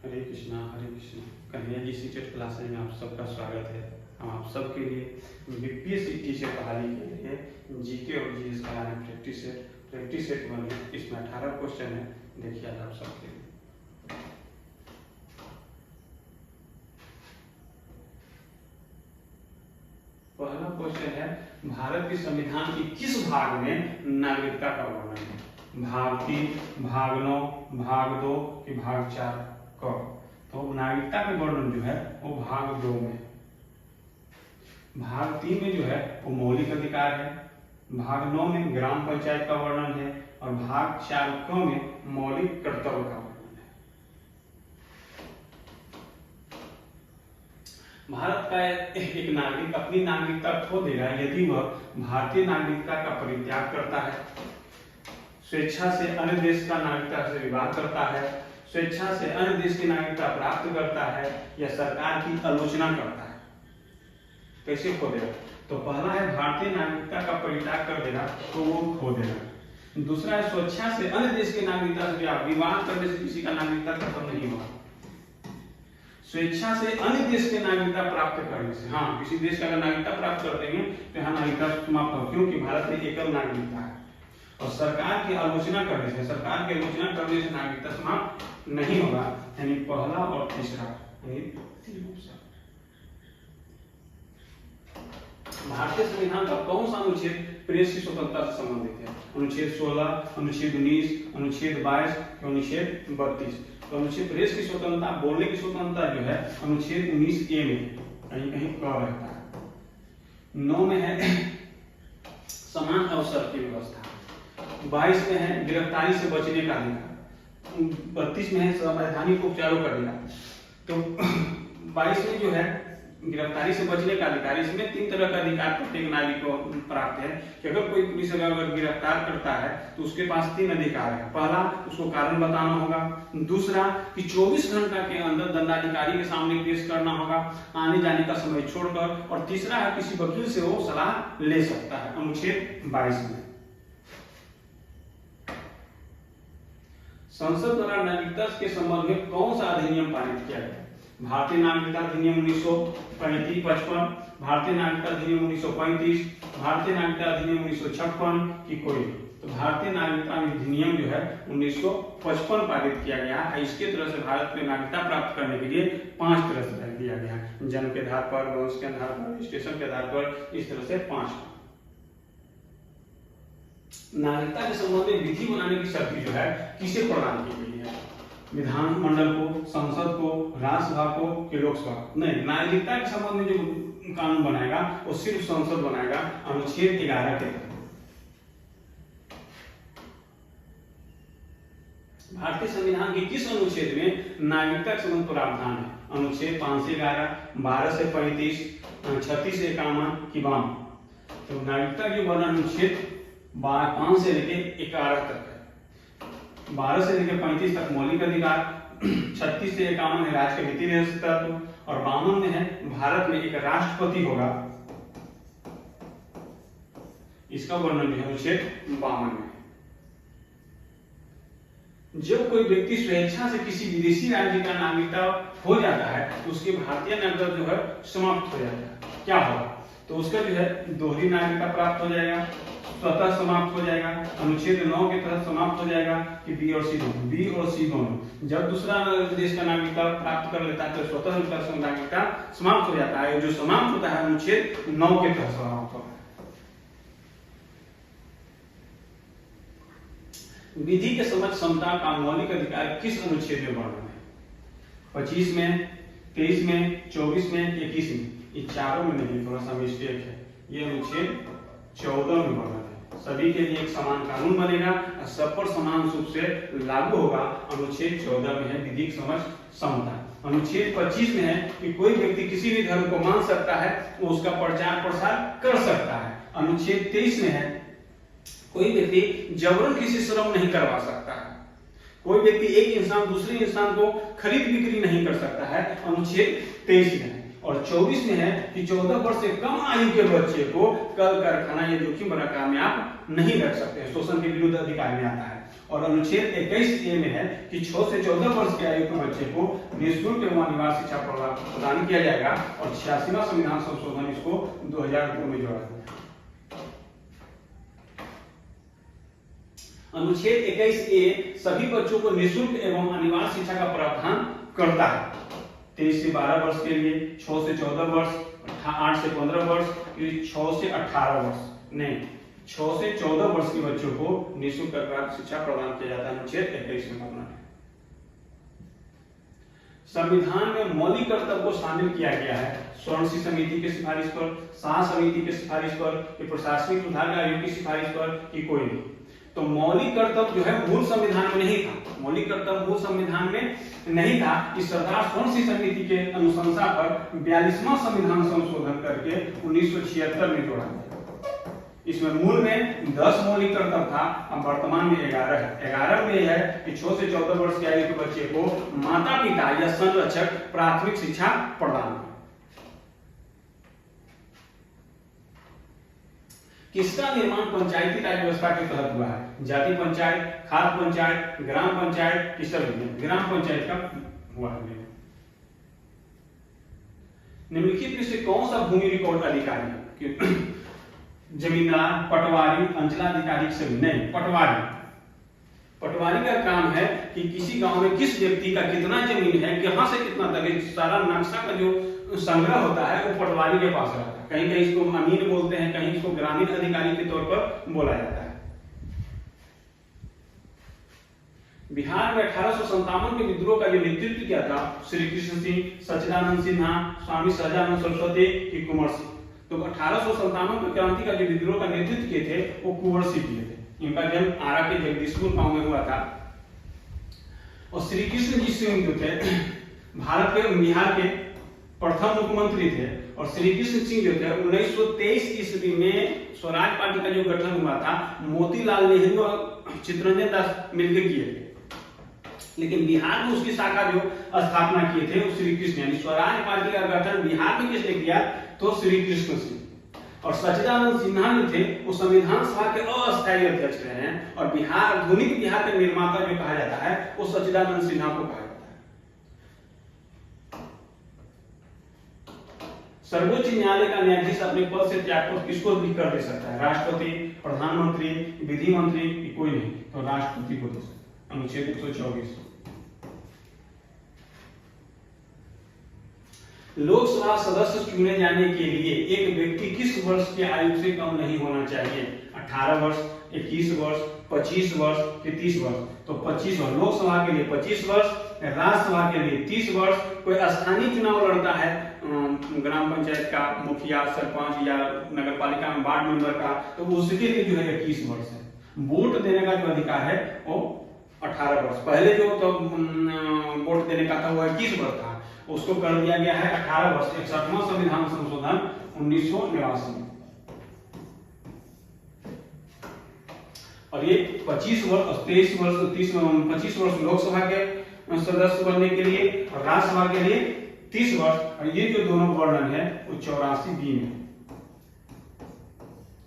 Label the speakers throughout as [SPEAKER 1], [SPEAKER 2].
[SPEAKER 1] हरे Krishna Kanhaiya ji CTET classes में आप सबका स्वागत है। हम आप सबके लिए बीपीएससी टीचर बहाली के लिए जीके और जीएस कराने प्रैक्टिस सेट बने। इसमें 18 क्वेश्चन है, देखिए आज आप सबके लिए। पहला क्वेश्चन है, भारत के संविधान के किस भाग में नागरिकता का वर्णन है? भाग 3, भाग 9, भाग 2 कि भाग 4 क? तो नागरिकता का वर्णन जो है वो भाग 2 में। भाग 3 में जो है वो मौलिक अधिकार है, भाग 9 में ग्राम पंचायत का वर्णन है और भाग 4 क में मौलिक कर्तव्य का वर्णन है। भारत का एक नागरिक अपनी नागरिकता खो देगा यदि वह भारतीय नागरिकता का परित्याग करता है, स्वेच्छा से अन्य देश का नागरिकता से विवाह करता है, स्वेच्छा से अन्य देश की नागरिकता प्राप्त करता है या सरकार की आलोचना करता है। कैसे खो देगा? तो पहला है भारतीय नागरिकता का परित्याग कर देगा तो वो खो देगा। दूसरा है स्वेच्छा से अन्य देश की नागरिकता से विवाह करने से किसी का नागरिकता खत्म नहीं होगा। स्वेच्छा से अन्य देश की नागरिकता प्राप्त करने से, हाँ, किसी देश का अगर नागरिकता प्राप्त करते हैं तो यहाँ नागरिकता समाप्त हो, क्योंकि भारत में एकल नागरिकता है। और सरकार की आलोचना करने से, सरकार की आलोचना करने से नागरिकता समाप्त नहीं होगा। यानी पहला और तीसरा, यानी तीन ऑप्शन। भारतीय संविधान का कौन सा अनुच्छेद प्रेस की स्वतंत्रता से संबंधित है? अनुच्छेद 16, अनुच्छेद 19, अनुच्छेद 22, अनुच्छेद 32। तो अनुच्छेद प्रेस की स्वतंत्रता, बोलने की स्वतंत्रता जो है अनुच्छेद 19A में कहीं कहीं क रहता है। 9 में है समान अवसर की व्यवस्था, 22 में है गिरफ्तारी से बचने का अधिकार, 32 में है संवैधानिक उपचारों का अधिकार। तो 22 में जो है गिरफ्तारी से बचने का अधिकार, इसमें 3 तरह का अधिकार प्रत्येक नागरिक को प्राप्त है कि अगर कोई पुलिस अगर गिरफ्तार करता है तो उसके पास 3 अधिकार है। पहला, उसको कारण बताना होगा। दूसरा कि 24 घंटा के अंदर दंडाधिकारी के सामने पेश करना होगा आने जाने का समय छोड़कर। और तीसरा है किसी वकील से वो सलाह ले सकता है, अनुच्छेद 22 में। संसद द्वारा नागरिकता के संबंध में कौन सा अधिनियम पारित किया गया? भारतीय नागरिकता अधिनियम 1955, भारतीय नागरिकता अधिनियम 1935, भारतीय नागरिकता अधिनियम 1956 की कोई? तो भारतीय नागरिकता अधिनियम जो है 1955 पारित किया गया है। इसके तरह से भारत में नागरिकता प्राप्त करने के लिए 5 तरह से दिया गया है, जन्म के आधार पर, वंश के आधार पर, रजिस्ट्रेशन के आधार पर, इस तरह से 5। नागरिकता के संबंध में विधि बनाने की शक्ति जो है किसे प्रदान की गई है? विधानमंडल को, संसद को, राज्यसभा को कि लोकसभा? नहीं, नागरिकता के संबंध में जो कानून बनाएगा वो सिर्फ संसद बनाएगा, अनुच्छेद 11 के तहत। भारतीय संविधान के किस अनुच्छेद में नागरिकता के संबंध प्रावधान है? अनुच्छेद 5 से 11, 12 से 35, 36 से 51 की 52? तो नागरिकता के वर्णन अनुच्छेद 5 से लेके 11 तक है। 12 से लेकर 35 तक मौलिक अधिकार, 36 से 51 है राज्य के वित्तीय तत्व और 52 में है भारत में एक राष्ट्रपति होगा। इसका वर्णन भी है अनुच्छेद 52 में। जब कोई व्यक्ति स्वेच्छा से किसी विदेशी राज्य का नागरिकता हो जाता है तो उसकी भारतीय नागरिकता जो है समाप्त हो जाता है। क्या होगा? तो उसका जो है दोहरी नागरिकता प्राप्त हो जाएगा, स्वतः समाप्त हो जाएगा, अनुच्छेद 9 के तहत समाप्त हो जाएगा कि बी और सी दोनों। जब दूसरा देश का नागरिकता प्राप्त कर लेता है तो स्वतः नागरिकता समाप्त हो जाता है। जो समाप्त होता है अनुच्छेद 9 के तहत समाप्त होता है। विधि के समझ क्षमता का मौलिक अधिकार किस अनुच्छेद में वर्णन है? 25 में, 23 में, 24 में, 21 में? ये चारों में नहीं, थोड़ा सा मिस्टेक है। ये अनुच्छेद 14 में वर्णन है। सभी के लिए एक समान कानून बनेगा और सब पर समान रूप से लागू होगा, अनुच्छेद 14 में है विधि की समझ क्षमता। अनुच्छेद 25 में है कि कोई व्यक्ति किसी भी धर्म को मान सकता है, वो उसका प्रचार प्रसार कर सकता है। अनुच्छेद 23 में है कोई व्यक्ति जबरन किसी से श्रम नहीं करवा सकता है। कोई व्यक्ति एक इंसान दूसरे इंसान को खरीद बिक्री नहीं कर सकता है, अनुच्छेद 23 में है। और 24 में है कि 14 वर्ष से कम आयु के बच्चे को कल कारखाना या जोखिम भरा काम में आप नहीं रख सकते, शोषण के विरुद्ध अधिकार में आता है। और अनुच्छेद 21A में है कि 6 से 14 वर्ष की आयु के बच्चे को निःशुल्क एवं अनिवार्य शिक्षा प्रदान किया जाएगा। और 86वां संविधान संशोधन इसको 2002 में जोड़ा गया। अनुच्छेद 21A सभी बच्चों को निःशुल्क एवं अनिवार्य शिक्षा का प्रावधान करता है। 23 से 12 वर्ष के लिए, 6 से 14 वर्ष, 8 से 15 वर्ष, 6 से 18 वर्ष नहीं, 6 से 14 वर्ष के बच्चों को निःशुल्क शिक्षा प्रदान किया जाता है। अनुच्छेद 21 में अपना संविधान में मौलिक कर्तव्य को शामिल किया गया है। स्वर्ण समिति की सिफारिश पर, शाह समिति की सिफारिश पर, प्रशासनिक सुधार आयोग की सिफारिश पर कि कोई नहीं। तो मौलिक कर्तव्य जो है मूल संविधान में नहीं था, मौलिक कर्तव्य मूल संविधान में नहीं था। इस सरदार स्वर्ण समिति के अनुशंसा पर 42वां संविधान संशोधन करके 1976 में जोड़ा गया। इसमें मूल में 10 मौलिक कर्तव्य था, अब वर्तमान में 11 है। 11 में यह है कि 6 से 14 वर्ष की आयु के बच्चे को माता पिता या संरक्षक प्राथमिक शिक्षा प्रदान। किसका निर्माण पंचायती राज व्यवस्था के तहत हुआ है? जाति पंचायत, खाद्य पंचायत, ग्राम पंचायत, किसका? ग्राम पंचायत का हुआ है। निम्नलिखित में से कौन सा भूमि रिकॉर्ड अधिकारी है? जमींदार, पटवारी, अंचलाधिकारी सभी नहीं, पटवारी। पटवारी का काम है कि किसी गांव में किस व्यक्ति का कितना जमीन है, कहां से कितना तक, सारा नक्शा का जो संग्रह होता है वो पटवारी के पास रहता है। कहीं कहीं इसको अमीन बोलते हैं, कहीं इसको ग्रामीण अधिकारी के तौर पर बोला जाता है। बिहार में 1857 के विद्रोह का जो नेतृत्व किया था श्री कृष्ण सिंह, सच्चिदानंद सिन्हा, स्वामी सहजानंद सरस्वती की कुंवर सिंह। तो 1857 की क्रांति का जो विद्रोह का नेतृत्व किए थे वो कुंवर सिंह किए थे। इनका जन्म आरा के जगदीशपुर गांव में हुआ था। और श्री कृष्ण जी सिंह जो थे भारत के बिहार के प्रथम मुख्यमंत्री थे। और श्री कृष्ण सिंह जो थे 1923 ईस्वी में स्वराज पार्टी का जो गठन हुआ था मोतीलाल नेहरू और चित्तरंजन दास मिलकर किए थे। लेकिन बिहार में उसकी शाखा जो स्थापना किए थे वो श्री कृष्ण, यानी स्वराज पार्टी का गठन बिहार में किसने किया? तो श्री कृष्ण सिंह। और सच्चिदानंद सिन्हा जो थे वो संविधान सभा के अस्थायी अध्यक्ष रहे हैं। और बिहार, आधुनिक बिहार के निर्माता जो कहा जाता है वो सच्चिदानंद सिन्हा को कहा जाता है। सर्वोच्च न्यायालय का न्यायाधीश अपने पद से त्याग पर किसको भी कर दे सकता है? राष्ट्रपति, प्रधानमंत्री, विधि मंत्री, कोई नहीं, तो राष्ट्रपति को दे सकता है। अनुच्छेद 124। लोकसभा सदस्य चुने जाने के लिए एक व्यक्ति किस वर्ष की आयु से कम नहीं होना चाहिए? 18 वर्ष, 21 वर्ष, 25 वर्ष कि 30 वर्ष? तो 25 वर्ष लोकसभा के लिए, 25 वर्ष राज्यसभा के लिए, 30 वर्ष। कोई स्थानीय चुनाव लड़ता है ग्राम पंचायत का मुखिया, सरपंच या नगर पालिका में वार्ड मेंबर का, तो उसके लिए जो है 21 वर्ष है। वोट देने का जो अधिकार है वो 18 वर्ष। पहले जो तो वोट देने का था वो 21 वर्ष था, उसको कर दिया गया है 18 वर्ष। 61वां संविधान संशोधन 1989 में। और ये 25 वर्ष, 23 वर्ष, 25 वर्ष लोकसभा के सदस्य बनने के लिए और राज्यसभा के लिए 30 वर्ष। और ये जो दोनों वर्णन है वो 84B में,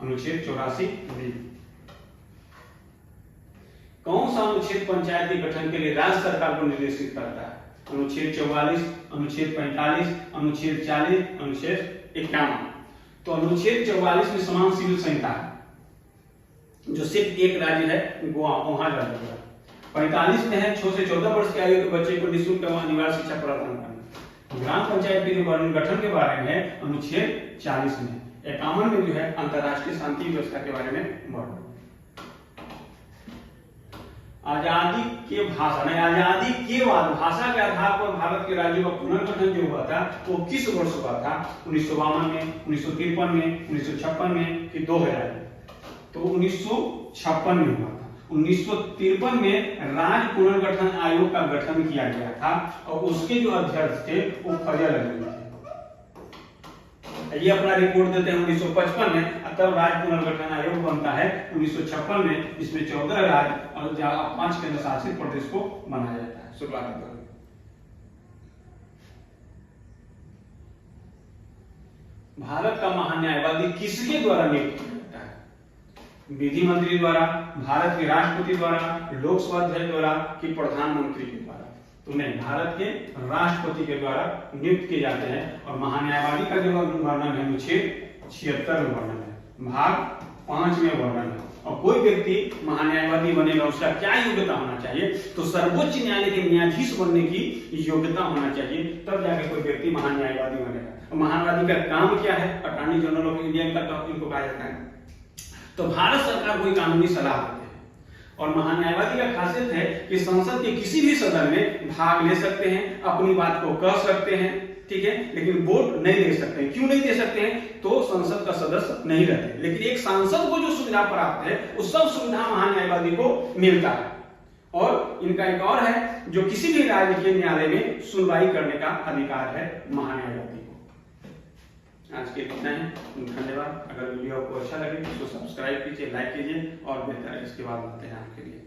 [SPEAKER 1] अनुच्छेद 84B। कौन सा अनुच्छेद पंचायत के गठन के लिए राज्य सरकार को निर्देशित करता है? अनुच्छेद 44, अनुच्छेद 45, अनुच्छेद 40, अनुच्छेद 51। तो अनुच्छेद 44 में समान सिविल संहिता है, जो सिर्फ एक राज्य है गोवा, वहां लागू होगा। 45 में है 6 से 14 वर्ष की आयु के बच्चे को निःशुल्क एवं अनिवार्य शिक्षा प्रदान करना। ग्राम पंचायत के गठन के बारे में अनुच्छेद 40 में। 51 में जो है अंतर्राष्ट्रीय शांति व्यवस्था के बारे में वर्णन। आजादी के भाषा नहीं, आजादी के बाद भाषा के आधार पर भारत के राज्यों का पुनर्गठन जो हुआ था वो किस वर्ष हुआ था? 1952 में, 1953 में, 1956 में कि 2000 में? तो 1956 में हुआ था। 1953 में राज्य पुनर्गठन आयोग का गठन किया गया था और उसके जो अध्यक्ष थे वो फजल अली थे। ये अपना रिपोर्ट देते हैं 1955 में, तब राज्य पुनर्गठन आयोग बनता है 1956 में, जिसमें 14 राज्य और 5 केंद्र शासित प्रदेश को बनाया जाता है शुरुआत में। भारत का महान्यायवादी किसके द्वारा नियुक्त किया जाता है? विधि मंत्री द्वारा, भारत के राष्ट्रपति द्वारा, लोकसभा अध्यक्ष द्वारा कि प्रधानमंत्री के द्वारा? तो नहीं, भारत के राष्ट्रपति के द्वारा नियुक्त किए जाते हैं। और महान्यायवादी का जो वर्णन है अनुच्छेद 76 में वर्णन है, भाग 5 में वर्णन है। और कोई व्यक्ति महान्यायवादी बनेगा, उसका क्या योग्यता होना चाहिए? तो सर्वोच्च न्यायालय के न्यायाधीश बनने की योग्यता होना चाहिए, तब जाके कोई व्यक्ति महान्यायवादी बनेगा। महान्यायवादी का काम क्या है? अटॉर्नी जनरल ऑफ इंडिया का इनको कहा जाता है। तो भारत सरकार कोई कानूनी सलाह देते हैं। और महान्यायवादी का खासियत है कि संसद के किसी भी सदन में भाग ले सकते हैं, अपनी बात को कह सकते हैं, ठीक है, लेकिन वोट नहीं दे सकते हैं। क्यों नहीं दे सकते हैं? तो संसद का सदस्य नहीं रहते। लेकिन एक सांसद को जो सुविधा प्राप्त है, वो सब सुविधा महान्यायवादी को मिलता है। और इनका एक और है, जो किसी भी राज्य के न्यायालय में सुनवाई करने का अधिकार है महान्यायवादी को। आज के इतना ही, धन्यवाद। अगर वीडियो आपको अच्छा लगे तो सब्सक्राइब कीजिए, लाइक कीजिए, और बेहतर इसके बाद आते हैं आपके लिए।